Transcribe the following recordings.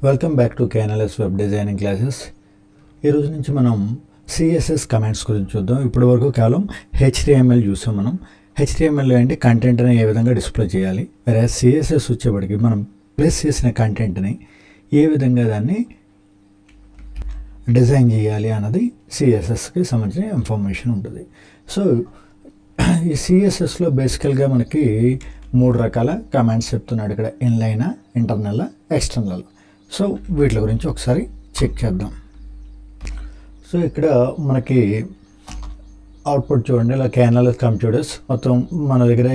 Welcome back to KNLS web designing classes. ఈరోజు నుంచి మనం సిఎస్ఎస్ కమాండ్స్ గురించి చూద్దాం. ఇప్పటి వరకు కేవలం హెచ్టిఎంఎల్ చూసాం. మనం హెచ్టిఎంఎల్లో ఏంటి కంటెంట్ని ఏ విధంగా డిస్ప్లే చేయాలి, వేరే సిఎస్ఎస్ వచ్చేప్పటికి మనం ప్లేస్ చేసిన కంటెంట్ని ఏ విధంగా దాన్ని డిజైన్ చేయాలి అన్నది సిఎస్ఎస్కి సంబంధించిన ఇన్ఫర్మేషన్ ఉంటుంది. సో ఈ సిఎస్ఎస్లో బేసికల్గా మనకి 3 రకాల కమాండ్స్ చెప్తున్నాడు ఇక్కడ: ఇన్లైన్, ఇంటర్నల్, ఎక్స్టర్నల్. సో వీటి గురించి ఒకసారి చెక్ చేద్దాం. సో ఇక్కడ మనకి అవుట్పుట్ చూడండి, ఇలా కేఎన్ఎల్ఎస్ కంప్యూటర్స్ మొత్తం మన దగ్గర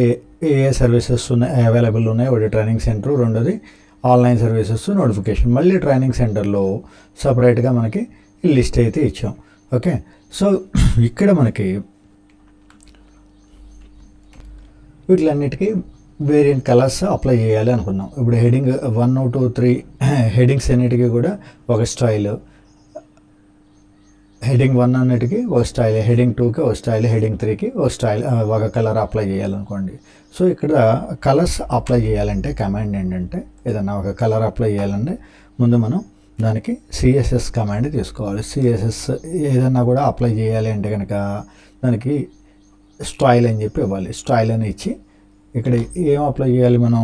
ఏ సర్వీసెస్ ఉన్నాయి, అవైలబుల్ ఉన్నాయి. ఒకటి ట్రైనింగ్ సెంటర్, రెండోది ఆన్లైన్ సర్వీసెస్, నోటిఫికేషన్. మళ్ళీ ట్రైనింగ్ సెంటర్లో సపరేట్గా మనకి ఈ లిస్ట్ అయితే ఇచ్చాం. ఓకే, సో ఇక్కడ మనకి వీటిలన్నిటికీ వేరియంట్ కలర్స్ అప్లై చేయాలి అనుకున్నాం. ఇప్పుడు హెడింగ్ 1, 2, 3 హెడింగ్స్ అన్నిటికీ కూడా ఒక స్టైల్, హెడింగ్ 1 అన్నిటికీ ఒక స్టైల్, హెడింగ్ 2కి ఒక స్టైల్, హెడింగ్ 3కి ఒక స్టైల్, ఒక కలర్ అప్లై చేయాలనుకోండి. సో ఇక్కడ కలర్స్ అప్లై చేయాలంటే కమాండ్ ఏంటంటే, ఏదన్నా ఒక కలర్ అప్లై చేయాలంటే ముందు మనం దానికి సిఎస్ఎస్ కమాండ్ తీసుకోవాలి. సిఎస్ఎస్ ఏదన్నా కూడా అప్లై చేయాలి అంటే కనుక దానికి స్టైల్ అని చెప్పి ఇవ్వాలి. స్టైల్ అని ఇచ్చి ఇక్కడ ఏం అప్లై చేయాలి మనం,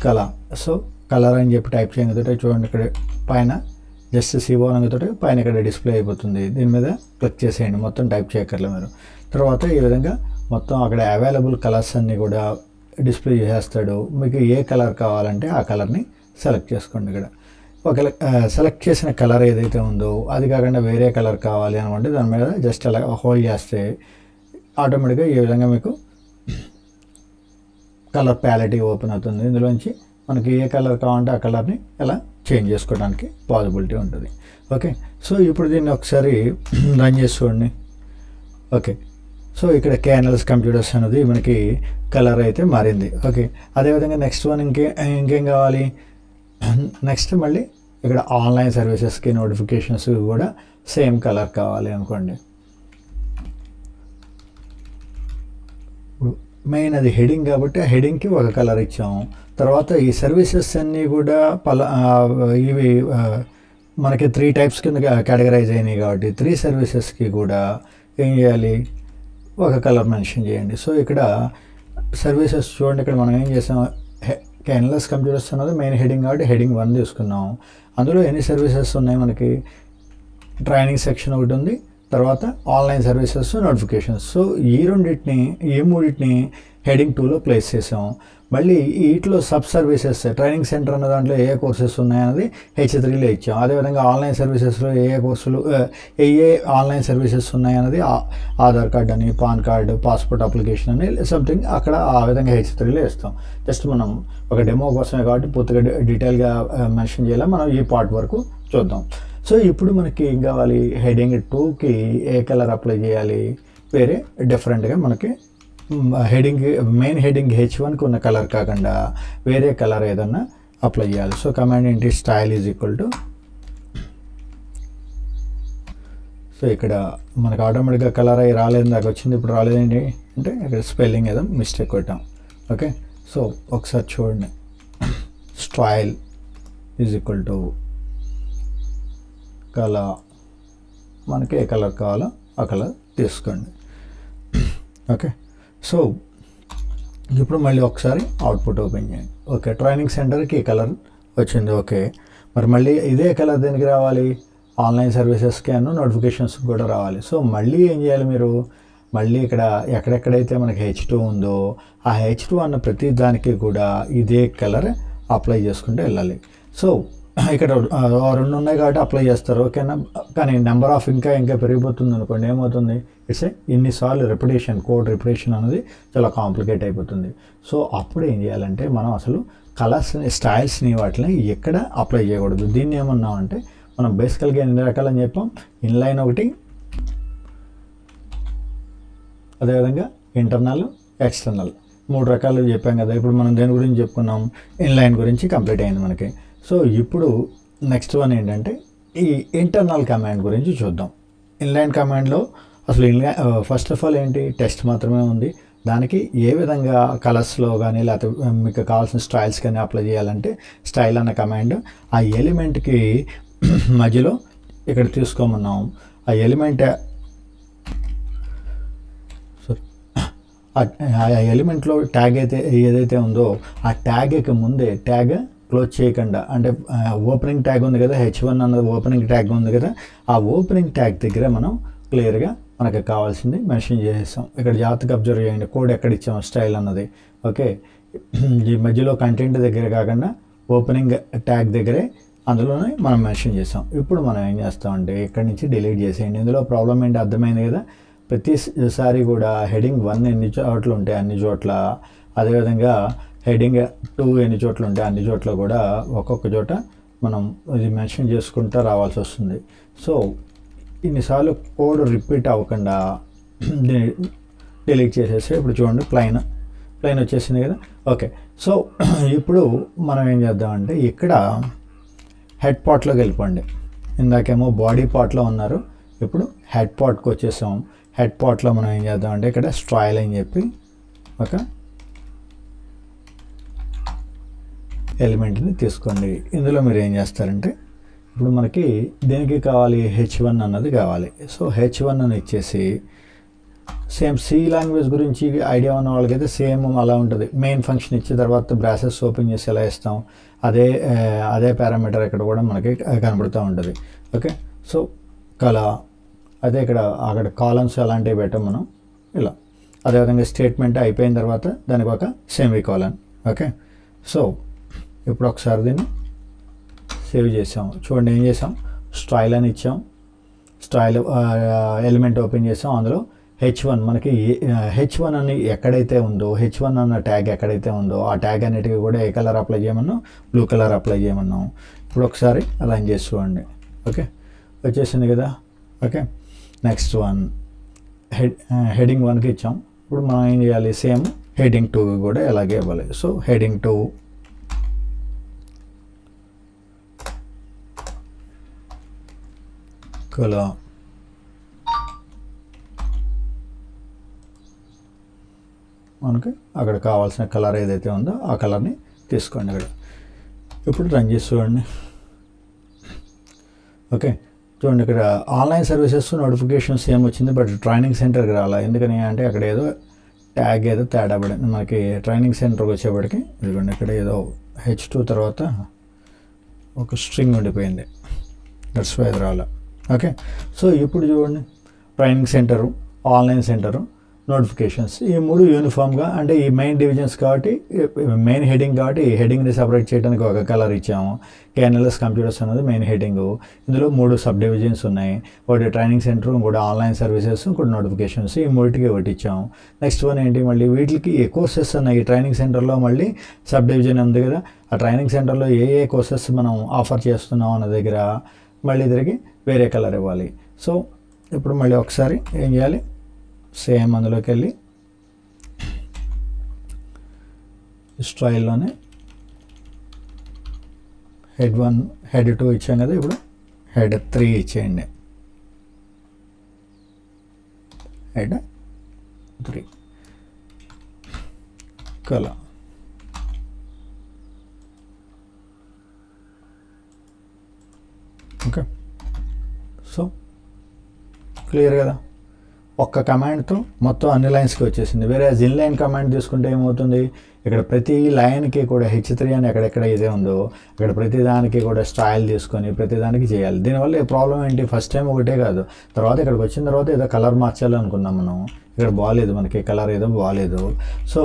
కలర్. సో కలర్ అని చెప్పి టైప్ చేయగలిగితే చూడండి, ఇక్కడ పైన జస్ట్ సివో అనగతోటి పైన ఇక్కడ డిస్ప్లే అయిపోతుంది. దీని మీద క్లిక్ చేసేయండి, మొత్తం టైప్ చేయక్కర్లేదు మీరు. తర్వాత ఈ విధంగా మొత్తం అక్కడ అవైలబుల్ కలర్స్ అన్నీ కూడా డిస్ప్లే చేసేస్తాడు. మీకు ఏ కలర్ కావాలంటే ఆ కలర్ని సెలెక్ట్ చేసుకోండి. ఇక్కడ ఒకవేళ సెలెక్ట్ చేసిన కలర్ ఏదైతే ఉందో అది కాకుండా వేరే కలర్ కావాలి అనుకోండి, దాని మీద జస్ట్ అలా హోల్డ్ చేస్తే ఆటోమేటిక్గా ఈ విధంగా మీకు కలర్ ప్యాలెట్ ఓపెన్ అవుతుంది. ఇందులోంచి మనకి ఏ కలర్ కావాలంటే ఆ కలర్ని ఎలా చేంజ్ చేసుకోవడానికి పాసిబిలిటీ ఉంటుంది. ఓకే, సో ఇప్పుడు దీన్ని ఒకసారి రన్ చేసి చూడండి. ఓకే, సో ఇక్కడ కేఎన్ఎల్ఎస్ కంప్యూటర్స్ అనేది మనకి కలర్ అయితే మారింది. ఓకే, అదేవిధంగా నెక్స్ట్ వన్ ఇంకేం కావాలి, నెక్స్ట్ మళ్ళీ ఇక్కడ ఆన్లైన్ సర్వీసెస్కి, నోటిఫికేషన్స్ కూడా సేమ్ కలర్ కావాలి అనుకోండి. మెయిన్ అది హెడింగ్ కాబట్టి ఆ హెడింగ్కి ఒక కలర్ ఇచ్చాము. తర్వాత ఈ సర్వీసెస్ అన్నీ కూడా ఇవి మనకి 3 టైప్స్ కింద కేటగరైజ్ అయినాయి కాబట్టి 3 సర్వీసెస్కి కూడా ఏం చేయాలి, ఒక కలర్ మెన్షన్ చేయండి. సో ఇక్కడ సర్వీసెస్ చూడండి, ఇక్కడ మనం ఏం చేసాం, కేఎన్ఎల్ఎస్ కంప్యూటర్స్ అన్నది మెయిన్ హెడింగ్ కాబట్టి హెడింగ్ 1 తీసుకున్నాం. అందులో ఎన్ని సర్వీసెస్ ఉన్నాయి మనకి, ట్రైనింగ్ సెక్షన్ ఒకటి ఉంది, తర్వాత ఆన్లైన్ సర్వీసెస్, నోటిఫికేషన్స్. సో ఈ మూడింటిని హెడింగ్ 2లో ప్లేస్ చేసాం. మళ్ళీ వీటిలో సబ్ సర్వీసెస్, ట్రైనింగ్ సెంటర్ అన్న దాంట్లో ఏ కోర్సెస్ ఉన్నాయన్నది H3లో ఇచ్చాం. అదేవిధంగా ఆన్లైన్ సర్వీసెస్లో కోర్సులు ఆన్లైన్ సర్వీసెస్ ఉన్నాయన్నది ఆధార్ కార్డ్ అని, పాన్ కార్డు, పాస్పోర్ట్ అప్లికేషన్ అని సంథింగ్ అక్కడ ఆ విధంగా H3లో ఇస్తాం. జస్ట్ మనం ఒక డెమో కోసమే కాబట్టి పూర్తిగా డీటెయిల్గా మెన్షన్ చేయాలి. మనం ఈ పార్ట్ వరకు చూద్దాం. సో ఇప్పుడు మనకి ఏం కావాలి, హెడింగ్ 2కి ఏ కలర్ అప్లై చేయాలి, వేరే డిఫరెంట్గా మనకి మెయిన్ హెడింగ్ H1కి ఉన్న కలర్ కాకుండా వేరే కలర్ ఏదన్నా అప్లై చేయాలి. సో కమాండ్ ఏంటి, style is equal to, so ఇక్కడ మనకు ఆటోమేటిక్గా కలర్ అయ్యి రాలేదు, దాకా వచ్చింది, ఇప్పుడు రాలేదేంటి అంటే ఇక్కడ స్పెల్లింగ్ ఏదో మిస్టేక్ కొట్టాం. ఓకే, సో ఒకసారి చూడండి, style is equal to colour. మనకి ఏ కలర్ కావాలో ఆ కలర్ తీసుకోండి. ఓకే, సో ఇప్పుడు మళ్ళీ ఒకసారి అవుట్పుట్ ఓపెన్ చేయండి. ఓకే, ట్రైనింగ్ సెంటర్కి ఈ కలర్ వచ్చింది. ఓకే, మరి మళ్ళీ ఇదే కలర్ దేనికి రావాలి, ఆన్లైన్ సర్వీసెస్కి అన్న నోటిఫికేషన్స్కి కూడా రావాలి. సో మళ్ళీ ఏం చేయాలి మీరు, మళ్ళీ ఇక్కడ ఎక్కడెక్కడైతే మనకి H2 ఉందో ఆ H2 అన్న ప్రతి దానికి కూడా ఇదే కలర్ అప్లై చేసుకుంటూ వెళ్ళాలి. సో ఇక్కడ 2 ఉన్నాయి కాబట్టి అప్లై చేస్తారు. ఓకేనా, కానీ నెంబర్ ఆఫ్ ఇంకా పెరిగిపోతుంది అనుకోండి, ఏమవుతుంది, ఇట్స్ ఇన్నిసార్లు కోడ్ రిపిటేషన్ అనేది చాలా కాంప్లికేట్ అయిపోతుంది. సో అప్పుడు ఏం చేయాలంటే మనం అసలు కలర్స్ని, స్టైల్స్ని వాటిని ఎక్కడ అప్లై చేయకూడదు. దీన్ని ఏమన్నామంటే మనం బేసికల్గా ఎన్ని రకాలని చెప్పాం, ఇన్లైన్ ఒకటి, అదేవిధంగా ఇంటర్నల్, ఎక్స్టర్నల్, 3 రకాలు చెప్పాం కదా. ఇప్పుడు మనం దేని గురించి చెప్పుకున్నాం, ఇన్లైన్ గురించి కంప్లీట్ అయింది మనకి. సో ఇప్పుడు నెక్స్ట్ వన్ ఏంటంటే ఈ ఇంటర్నల్ కమాండ్ గురించి చూద్దాం. ఇన్లైన్ కమాండ్లో అసలు ఫస్ట్ ఆఫ్ ఆల్ ఏంటి, టెస్ట్ మాత్రమే ఉంది. దానికి ఏ విధంగా కలర్స్లో కానీ లేకపోతే మీకు కావాల్సిన స్టైల్స్ కానీ అప్లై చేయాలంటే స్టైల్ అన్న కమాండ్ ఆ ఎలిమెంట్కి మధ్యలో ఇక్కడ తీసుకోమన్నాం. ఆ ఎలిమెంట్ ఆ ఎలిమెంట్లో ట్యాగ్ అయితే ఏదైతే ఉందో ఆ ట్యాగ్కి ముందే ట్యాగ్ క్లోజ్ చేయకుండా, అంటే ఓపెనింగ్ ట్యాగ్ ఉంది కదా, H1 అన్నది ఓపెనింగ్ ట్యాగ్ ఉంది కదా, ఆ ఓపెనింగ్ ట్యాగ్ దగ్గర మనం క్లియర్గా మనకు కావాల్సింది మెన్షన్ చేసేస్తాం. ఇక్కడ జాగ్రత్తగా అబ్జర్వ్ చేయండి, కోడ్ ఎక్కడ ఇచ్చాం స్టైల్ అన్నది. ఓకే, ఈ మధ్యలో కంటెంట్ దగ్గర కాకుండా ఓపెనింగ్ ట్యాగ్ దగ్గరే అందులోనే మనం మెన్షన్ చేస్తాం. ఇప్పుడు మనం ఏం చేస్తామంటే ఇక్కడి నుంచి డిలీట్ చేసేయండి. ఇందులో ప్రాబ్లం ఏంటి అర్థమైంది కదా. ప్రతిసారి కూడా హెడింగ్ 1 ఎన్ని చోట్ల ఉంటాయి అన్ని చోట్ల, అదేవిధంగా హెడింగ్ 2 ఎన్ని చోట్ల ఉంటాయి అన్ని చోట్ల కూడా ఒక్కొక్క చోట మనం ఇది మెన్షన్ చేసుకుంటూ రావాల్సి వస్తుంది. సో ఇన్నిసార్లు కోడ్ రిపీట్ అవ్వకుండా డిలీట్ చేసేసి ఇప్పుడు చూడండి ప్లైన్ వచ్చేసింది కదా. ఓకే, సో ఇప్పుడు మనం ఏం చేద్దామంటే ఇక్కడ హెడ్ పార్ట్లోకి వెళ్ళిపోండి. ఇందాకేమో బాడీ పార్ట్లో ఉన్నారు, ఇప్పుడు హెడ్ పార్ట్కి వచ్చేసాం. హెడ్ పార్ట్లో మనం ఏం చేద్దామంటే ఇక్కడ స్టైల్ అని చెప్పి ఒక ఎలిమెంట్ని తీసుకోండి. ఇందులో మీరు ఏం చేస్తారంటే ఇప్పుడు మనకి దేనికి కావాలి, H1 అన్నది కావాలి. సో H1 అని ఇచ్చేసి సేమ్ సి లాంగ్వేజ్ గురించి ఐడియా ఉన్న వాళ్ళకైతే సేమ్ అలా ఉంటుంది. మెయిన్ ఫంక్షన్ ఇచ్చిన తర్వాత బ్రాసెస్ ఓపెన్ చేసి ఎలా ఇస్తాం అదే పారామీటర్ ఇక్కడ కూడా మనకి కనబడుతూ ఉంటుంది. ఓకే, సో అదే అక్కడ కాలమ్స్ అలాంటివి పెట్టాం మనం ఇలా. అదేవిధంగా స్టేట్మెంట్ అయిపోయిన తర్వాత దానికి ఒక సెమీకోలన్. ఓకే, సో ఇప్పుడు ఒకసారి దీన్ని సేవ్ చేసాం. చూడండి ఏం చేసాం, స్టైల్ అని ఇచ్చాం, స్టైల్ ఎలిమెంట్ ఓపెన్ చేసాం. అందులో H1 మనకి H1 అని ఎక్కడైతే ఉందో, H1 అన్న ట్యాగ్ ఎక్కడైతే ఉందో ఆ ట్యాగ్ అన్నిటికీ కూడా ఏ కలర్ అప్లై చేయమన్నాం, బ్లూ కలర్ అప్లై చేయమన్నాం. ఇప్పుడు ఒకసారి రన్ చేసి చూడండి. ఓకే, వచ్చేసింది కదా. ఓకే, నెక్స్ట్ వన్ హెడింగ్ 1కి ఇచ్చాం. ఇప్పుడు మనం ఏం చేయాలి, సేమ్ హెడింగ్ 2 కూడా ఎలాగే ఇవ్వాలి. సో హెడింగ్ 2 కలర్ మనకి అక్కడ కావాల్సిన కలర్ ఏదైతే ఉందో ఆ కలర్ని తీసుకోండి అక్కడ. ఇప్పుడు రన్ చేసి చూడండి. ఓకే, చూడండి ఇక్కడ ఆన్లైన్ సర్వీసెస్ నోటిఫికేషన్స్ ఏం వచ్చింది, బట్ ట్రైనింగ్ సెంటర్కి రాలా. ఎందుకని అంటే అక్కడ ఏదో ట్యాగ్ ఏదో తేడా పడింది. మనకి ట్రైనింగ్ సెంటర్కి వచ్చేప్పటికి ఇదిగోండి ఇక్కడ ఏదో H2 తర్వాత ఒక స్ట్రింగ్ ఉండిపోయింది, దట్స్ వై రాలా. ఓకే, సో ఇప్పుడు చూడండి training centre, online centre, notifications ఈ 3 యూనిఫామ్గా, అంటే ఈ మెయిన్ డివిజన్స్ కాబట్టి మెయిన్ హెడింగ్ కాబట్టి ఈ హెడింగ్ని సపరేట్ చేయడానికి ఒక కలర్ ఇచ్చాము. KNLS కంప్యూటర్స్ అనేది మెయిన్ హెడింగ్. ఇందులో 3 సబ్ డివిజన్స్ ఉన్నాయి, ఒకటి ట్రైనింగ్ సెంటర్, ఇంకోటి ఆన్లైన్ సర్వీసెస్, ఇంకోటి నోటిఫికేషన్స్. ఈ 3కి ఒకటి ఇచ్చాము. నెక్స్ట్ వన్ ఏంటి, మళ్ళీ వీటికి కోర్సెస్ ఉన్నాయి. ఈ ట్రైనింగ్ సెంటర్లో మళ్ళీ సబ్ డివిజన్ ఉంది కదా, ఆ ట్రైనింగ్ సెంటర్లో ఏ కోర్సెస్ మనం ఆఫర్ చేస్తున్నాం అన్న దగ్గర మళ్ళీ తిరిగి వేరే కలర్ ఇవ్వాలి. సో ఇప్పుడు మళ్ళీ ఒకసారి ఏం చేయాలి, సేమ్ అందులోకి వెళ్ళి స్టైల్లోనే హెడ్ 1 హెడ్ 2 ఇచ్చాం కదా, ఇప్పుడు హెడ్ 3 ఇచ్చేయండి. Head 3 colour. Okay, so clear కదా. ఒక్క కమాండ్తో మొత్తం అన్ని లైన్స్కి వచ్చేసింది. వేరే ఇన్లైన్ కమాండ్ తీసుకుంటే ఏమవుతుంది, ఇక్కడ ప్రతి లైన్కి కూడా H3 అని ఎక్కడెక్కడ ఇదే ఉందో అక్కడ ప్రతి దానికి కూడా స్టైల్ తీసుకొని ప్రతి దానికి చేయాలి. దీనివల్ల ప్రాబ్లం ఏంటి, ఫస్ట్ టైం ఒకటే కాదు, తర్వాత ఇక్కడికి వచ్చిన తర్వాత ఏదో కలర్ మార్చాలి అనుకున్నాం మనం, ఇక్కడ బాగాలేదు, మనకి కలర్ ఏదో బాగాలేదు. సో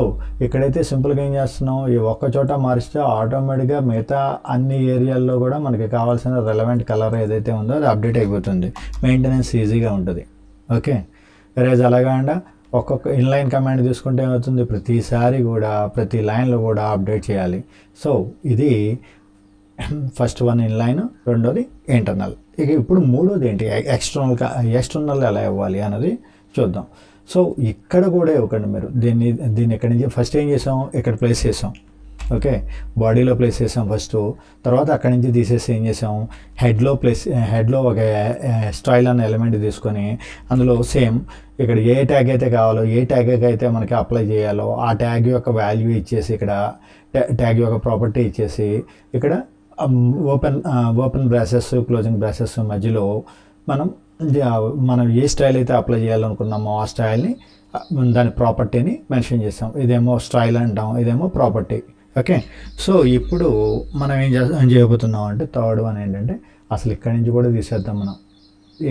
ఇక్కడైతే సింపుల్గా ఏం చేస్తున్నాం, ఈ ఒక్క చోట మారిస్తే ఆటోమేటిక్గా మిగతా అన్ని ఏరియాల్లో కూడా మనకి కావాల్సిన రెలవెంట్ కలర్ ఏదైతే ఉందో అది అప్డేట్ అయిపోతుంది, మెయింటెనెన్స్ ఈజీగా ఉంటుంది. ఓకే, వేరేజ్ అలాగా ఒక్కొక్క ఇన్లైన్ కమాండ్ తీసుకుంటే ఏమవుతుంది, ప్రతిసారి కూడా ప్రతి లైన్లో కూడా అప్డేట్ చేయాలి. సో ఇది ఫస్ట్ వన్ ఇన్లైన్, రెండోది ఇంటర్నల్. ఇక ఇప్పుడు మూడోది ఏంటి, ఎక్స్టర్నల్ ఎలా ఇవ్వాలి అన్నది చూద్దాం. సో ఇక్కడ కూడా ఇవ్వకండి మీరు దీన్ని ఇక్కడి నుంచి ఫస్ట్ ఏం చేసాం, ఇక్కడ ప్లేస్ చేసాం. ఓకే, బాడీలో ప్లేస్ చేసాం ఫస్ట్. తర్వాత అక్కడి నుంచి తీసేసి ఏం చేసాం, హెడ్లో ఒక స్టైల్ అనే ఎలిమెంట్ తీసుకొని అందులో సేమ్ ఇక్కడ ఏ ట్యాగ్ అయితే కావాలో, ఏ ట్యాగ్ అయితే మనకి అప్లై చేయాలో ఆ ట్యాగ్ యొక్క వాల్యూ ఇచ్చేసి, ఇక్కడ ట్యాగ్ యొక్క ప్రాపర్టీ ఇచ్చేసి, ఇక్కడ ఓపెన్ బ్రాసెస్ క్లోజింగ్ బ్రాసెస్ మధ్యలో మనం ఏ స్టైల్ అయితే అప్లై చేయాలనుకున్నామో ఆ స్టైల్ని, దాని ప్రాపర్టీని మెన్షన్ చేస్తాం. ఇదేమో స్టైల్ అంటాం, ఇదేమో ప్రాపర్టీ. ఓకే, సో ఇప్పుడు మనం ఏం చేయబోతున్నాం అంటే థర్డ్ వన్ ఏంటంటే అసలు ఇక్కడి నుంచి కూడా తీసేద్దాం. మనం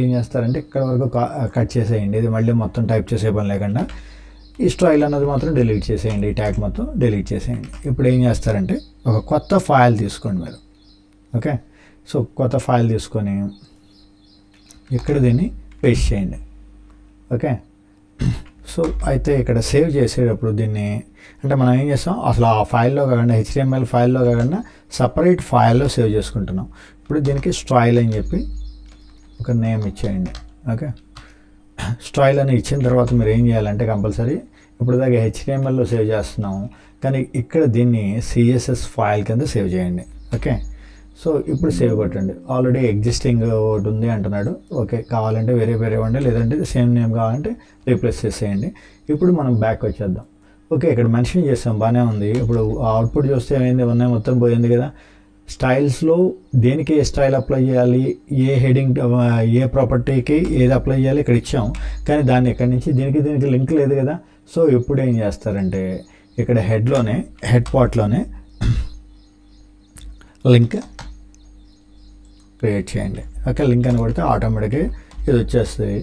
ఏం చేస్తారంటే ఇక్కడ వరకు కట్ చేసేయండి. ఇది మళ్ళీ మొత్తం టైప్ చేసే పని లేకుండా ఈ స్టైల్ అన్నది మాత్రం డిలీట్ చేసేయండి, ఈ ట్యాగ్ మొత్తం డిలీట్ చేసేయండి. ఇప్పుడు ఏం చేస్తారంటే ఒక కొత్త ఫైల్ తీసుకోండి మీరు. ఓకే, సో కొత్త ఫైల్ తీసుకొని ఇక్కడ దీన్ని పేస్ట్ చేయండి. ఓకే, సో అయితే ఇక్కడ సేవ్ చేసేటప్పుడు దీన్ని అంటే మనం ఏం చేస్తాం, అసలు ఆ ఫైల్లో కాకుండా HTML ఫైల్లో కాకుండా సపరేట్ ఫైల్లో సేవ్ చేసుకుంటున్నాం. ఇప్పుడు దీనికి స్టైల్ అని చెప్పి ఒక నేమ్ ఇచ్చేయండి. ఓకే, స్టైల్ అని ఇచ్చిన తర్వాత మీరు ఏం చేయాలంటే కంపల్సరీ ఇప్పుడు దాకా HTMLలో సేవ్ చేస్తున్నాము, కానీ ఇక్కడ దీన్ని CSS ఫైల్ కింద సేవ్ చేయండి. ఓకే, సో ఇప్పుడు సేవ్ కొట్టండి. ఆల్రెడీ ఎగ్జిస్టింగ్ ఒకటి ఉంది అంటున్నాడు. ఓకే, కావాలంటే వేరే ఇవ్వండి, లేదంటే సేమ్ నేమ్ కావాలంటే రీప్లేస్ చేసేయండి. ఇప్పుడు మనం బ్యాక్ వచ్చేద్దాం. ఓకే, ఇక్కడ మెన్షన్ చేస్తాం, బాగానే ఉంది. ఇప్పుడు అవుట్పుట్ చూస్తే ఏమైంది, ఉన్నాయి మొత్తం పోయింది కదా. స్టైల్స్లో దేనికి ఏ స్టైల్ అప్లై చేయాలి, ఏ హెడింగ్ ఏ ప్రాపర్టీకి ఏది అప్లై చేయాలి ఇక్కడ ఇచ్చాం, కానీ దాన్ని ఎక్కడి నుంచి దీనికి లింక్ లేదు కదా. సో ఇప్పుడు ఏం చేస్తారంటే ఇక్కడ హెడ్ పార్ట్లోనే లింక్ క్రియేట్ చేయండి. ఓకే, లింక్ అని కొడితే ఆటోమేటిక్గా ఇది వచ్చేస్తుంది.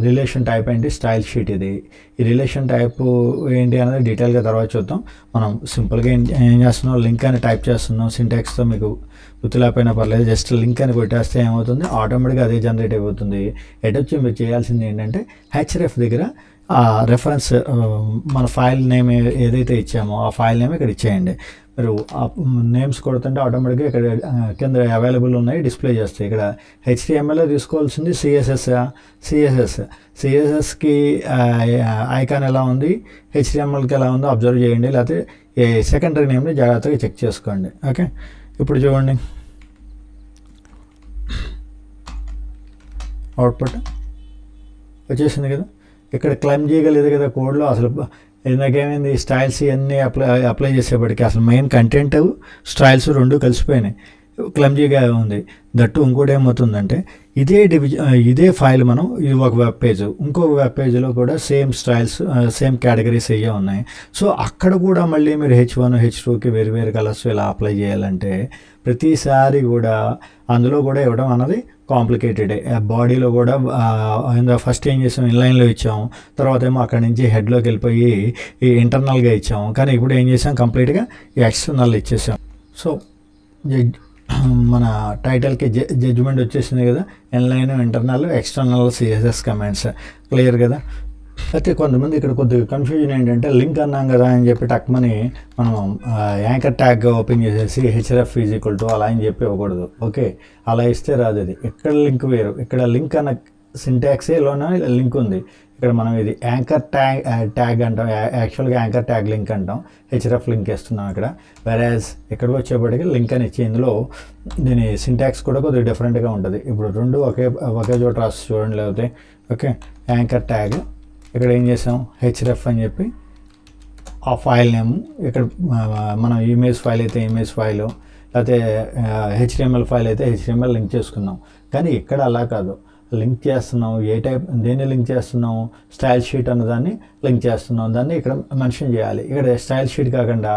రిలేషన్ టైప్ ఏంటి, స్టైల్ షీట్ ఇది. ఈ రిలేషన్ టైప్ ఏంటి అనేది డీటెయిల్గా తర్వాత చూద్దాం. మనం సింపుల్గా ఏం చేస్తున్నాం, లింక్ అని టైప్ చేస్తున్నాం. సింటాక్స్తో మీకు గుర్తులేకపోయినా పర్లేదు, జస్ట్ లింక్ అని కొట్టేస్తే ఏమవుతుంది, ఆటోమేటిక్గా అదే జనరేట్ అయిపోతుంది. ఎటొచ్చి మీరు చేయాల్సింది ఏంటంటే href దగ్గర ఆ రెఫరెన్స్ మన ఫైల్ నేమ్ ఏదైతే ఇచ్చామో ఆ ఫైల్ నేమ్ ఇక్కడ ఇచ్చేయండి. మీరు నేమ్స్ కొడుతుంటే ఆటోమేటిక్గా ఇక్కడ కింద అవైలబుల్ ఉన్నాయి డిస్ప్లే చేస్తాయి. ఇక్కడ HTML తీసుకోవాల్సింది సిఎస్ఎస్కి ఐకాన్ ఎలా ఉంది, HTMLకి ఎలా ఉందో అబ్జర్వ్ చేయండి, లేకపోతే సెకండరీ నేమ్ని జాగ్రత్తగా చెక్ చేసుకోండి. ఓకే, ఇప్పుడు చూడండి అవుట్పుట్ వచ్చేసింది కదా. ఇక్కడ క్లైమ్ చేయగలేదు కదా కోడ్లో. అసలు ఇందాకేమైంది, స్టైల్స్ ఇవన్నీ అప్లై చేసేప్పటికి అసలు మెయిన్ కంటెంట్ స్టైల్స్ రెండు కలిసిపోయినాయి, క్లమ్జీగా ఉంది. దట్టు ఇంకోటి ఏమవుతుందంటే ఇదే ఫైల్ మనం ఇది ఒక వెబ్ పేజ్, ఇంకొక వెబ్ పేజ్లో కూడా సేమ్ స్టైల్స్ సేమ్ కేటగిరీస్ అయ్యే ఉన్నాయి. సో అక్కడ కూడా మళ్ళీ మీరు H1 H2కి వేరు కలర్స్ ఇలా అప్లై చేయాలంటే ప్రతిసారి కూడా అందులో కూడా ఇవ్వడం అన్నది కాంప్లికేటెడ్. బాడీలో కూడా ఫస్ట్ ఏం చేసాం, ఇన్లైన్లో ఇచ్చాము, తర్వాత ఏమో అక్కడి నుంచి హెడ్లోకి వెళ్ళిపోయి ఈ ఇంటర్నల్గా ఇచ్చాము. కానీ ఇప్పుడు ఏం చేసాం, కంప్లీట్గా ఎక్స్టర్నల్ ఇచ్చేసాం. సో మన టైటిల్కి జడ్జ్మెంట్ వచ్చేసింది కదా, inline, internal, external CSS commands clear కదా. అయితే కొంతమంది ఇక్కడ కొద్దిగా కన్ఫ్యూజన్ ఏంటంటే లింక్ అన్నాం కదా అని చెప్పి టక్మని మనం యాంకర్ ట్యాగ్ ఓపెన్ చేసేసి href అలా అని చెప్పి ఇవ్వకూడదు. ఓకే, అలా ఇస్తే రాదు. ఇది ఇక్కడ లింక్ వేరు, ఇక్కడ లింక్ అన్న సింటాక్సేలోనే లింక్ ఉంది. ఇక్కడ మనం ఇది యాంకర్ ట్యాగ్ అంటాం, యాక్చువల్గా యాంకర్ ట్యాగ్ లింక్ అంటాం, href లింక్ ఇస్తున్నాం ఇక్కడ. వెరాజ్ ఇక్కడికి వచ్చేప్పటికి లింక్ అని ఇచ్చి ఇందులో దీని సింటాక్స్ కూడా కొద్దిగా డిఫరెంట్గా ఉంటుంది. ఇప్పుడు రెండు ఒకే చోట రాసి చూడండి. లేకపోతే ఓకే, యాంకర్ ట్యాగ్ ఇక్కడ ఏం చేసాం, href అని చెప్పి ఆ ఫైల్ నేమ్, ఇక్కడ మనం ఇమేజ్ ఫైల్ అయితే ఇమేజ్ ఫైల్, లేకపోతే HTML ఫైల్ అయితే HTML లింక్ చేసుకున్నాం. కానీ ఇక్కడ అలా కాదు, లింక్ చేస్తున్నాం, దేన్ని లింక్ చేస్తున్నాం, స్టైల్ షీట్ అన్నదాన్ని లింక్ చేస్తున్నాం, దాన్ని ఇక్కడ మెన్షన్ చేయాలి. ఇక్కడ స్టైల్ షీట్ కాకుండా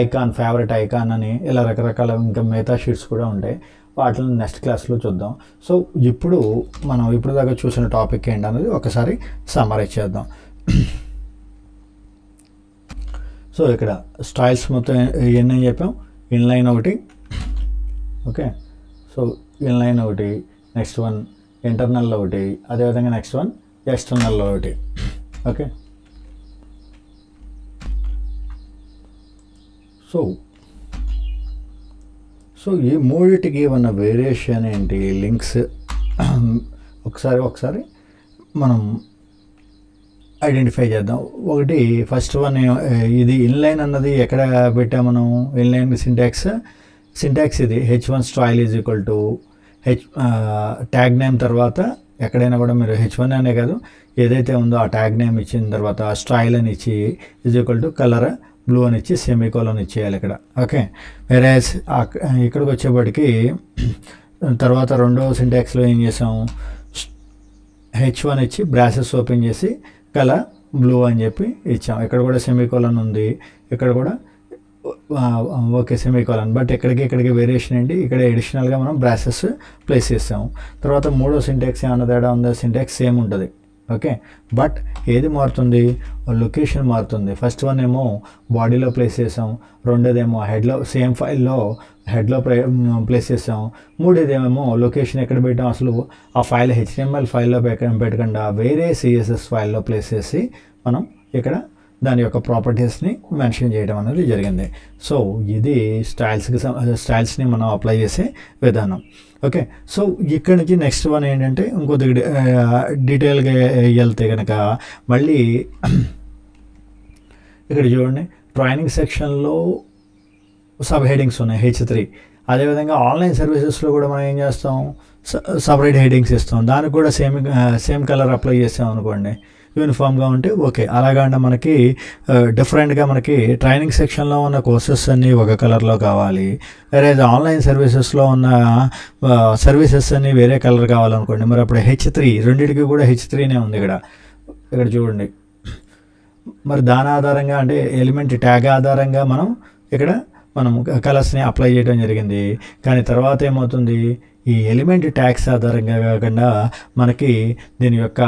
ఐకాన్, ఫేవరెట్ ఐకాన్ అని ఇలా రకరకాల ఇంకా మిగతా షీట్స్ కూడా ఉంటాయి. వాటిని నెక్స్ట్ క్లాస్లో చూద్దాం. సో ఇప్పుడు మనం దాకా చూసిన టాపిక్ ఏంటన్నది ఒకసారి సమ్మరైజ్ చేద్దాం. సో ఇక్కడ స్టైల్స్ మొత్తం ఎన్ని చెప్పాం, ఇన్లైన్ ఒకటి, ఓకే, సో ఇన్లైన్ ఒకటి, నెక్స్ట్ వన్ ఇంటర్నల్లో ఒకటి, అదేవిధంగా నెక్స్ట్ వన్ ఎక్స్టర్నల్లో ఒకటి. ఓకే, సో ఈ మూడిటికి ఉన్న వేరియేషన్ ఏంటి, లింక్స్ ఒకసారి మనం ఐడెంటిఫై చేద్దాం. ఒకటి ఫస్ట్ వన్ ఇది ఇన్లైన్ అన్నది ఎక్కడ పెట్టాం మనం? ఇన్లైన్ సింటాక్స్ ఇది h1 style is equal to tag name తర్వాత ఎక్కడైనా కూడా మీరు h1 అనే కాదు ఏదైతే ఉందో ఆ ట్యాగ్ నేమ్ ఇచ్చిన తర్వాత స్టైల్ అని ఇచ్చి is equal to colour blue అని ఇచ్చి సెమీకోలన్ ఇచ్చేయాలి ఇక్కడ. ఓకే, వేరే ఇక్కడికి వచ్చేప్పటికి తర్వాత రెండవ సింటాక్స్లో ఏం చేసాం? h1 ఇచ్చి బ్రాసెస్ ఓపెన్ చేసి కలర్ బ్లూ అని చెప్పి ఇచ్చాం. ఇక్కడ కూడా సెమీకోలన్ ఉంది, ఇక్కడ కూడా ఓకే సెమీకోలన్. బట్ ఇక్కడికి వేరియేషన్ ఏంటి? ఇక్కడ ఎడిషనల్గా మనం బ్రాసెస్ ప్లేస్ చేస్తాము. తర్వాత మూడో సింటాక్స్ ఏమన్నా తేడా ఉందా? సింటాక్స్ సేమ్ ఉంటుంది. ఓకే, బట్ ఏది మారుతుంది? లొకేషన్ మారుతుంది. ఫస్ట్ వన్ ఏమో బాడీలో ప్లేస్ చేసాం, రెండోదేమో హెడ్లో సేమ్ ఫైల్లో హెడ్లో ప్లేస్ చేసాం, మూడోదేమో లొకేషన్ ఎక్కడ పెట్టాం? అసలు ఆ ఫైల్ HTML ఫైల్లో పెట్టకుండా వేరే CSS ఫైల్లో ప్లేస్ చేసి మనం ఇక్కడ దాని యొక్క ప్రాపర్టీస్ని మెన్షన్ చేయడం అనేది జరిగింది. సో ఇది స్టైల్స్ని మనం అప్లై చేసే విధానం. ఓకే, సో ఇక్కడ నుంచి నెక్స్ట్ వన్ ఏంటంటే ఇంకొద్ది డీటెయిల్గా వెళ్తే కనుక మళ్ళీ ఇక్కడ చూడండి ట్రైనింగ్ సెక్షన్లో సబ్ హెడింగ్స్ ఉన్నాయి H3. అదేవిధంగా ఆన్లైన్ సర్వీసెస్లో కూడా మనం ఏం చేస్తాం? సపరేట్ హెడింగ్స్ ఇస్తాం. దానికి కూడా సేమ్ కలర్ అప్లై చేస్తాం అనుకోండి, యూనిఫామ్గా ఉంటే ఓకే. అలాగంటే మనకి డిఫరెంట్గా మనకి ట్రైనింగ్ సెక్షన్లో ఉన్న కోర్సెస్ అన్నీ ఒక కలర్లో కావాలి, వేరే ఆన్లైన్ సర్వీసెస్లో ఉన్న సర్వీసెస్ అన్నీ వేరే కలర్ కావాలనుకోండి. మరి అప్పుడు H3 రెండింటికి కూడా H3నే ఉంది ఇక్కడ చూడండి. మరి దాని ఆధారంగా అంటే ఎలిమెంట్ ట్యాగ్ ఆధారంగా మనం కలర్స్ని అప్లై చేయడం జరిగింది. కానీ తర్వాత ఏమవుతుంది? ఈ ఎలిమెంట్ ట్యాగ్స్ ఆధారంగా కాకుండా మనకి దీని యొక్క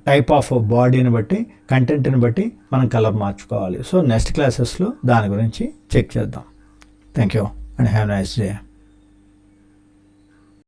టైప్ ఆఫ్ బాడీని బట్టి కంటెంట్ని బట్టి మనం కలర్ మార్చుకోవాలి. సో నెక్స్ట్ క్లాసెస్లో దాని గురించి చెక్ చేద్దాం. Thank you and have nice day.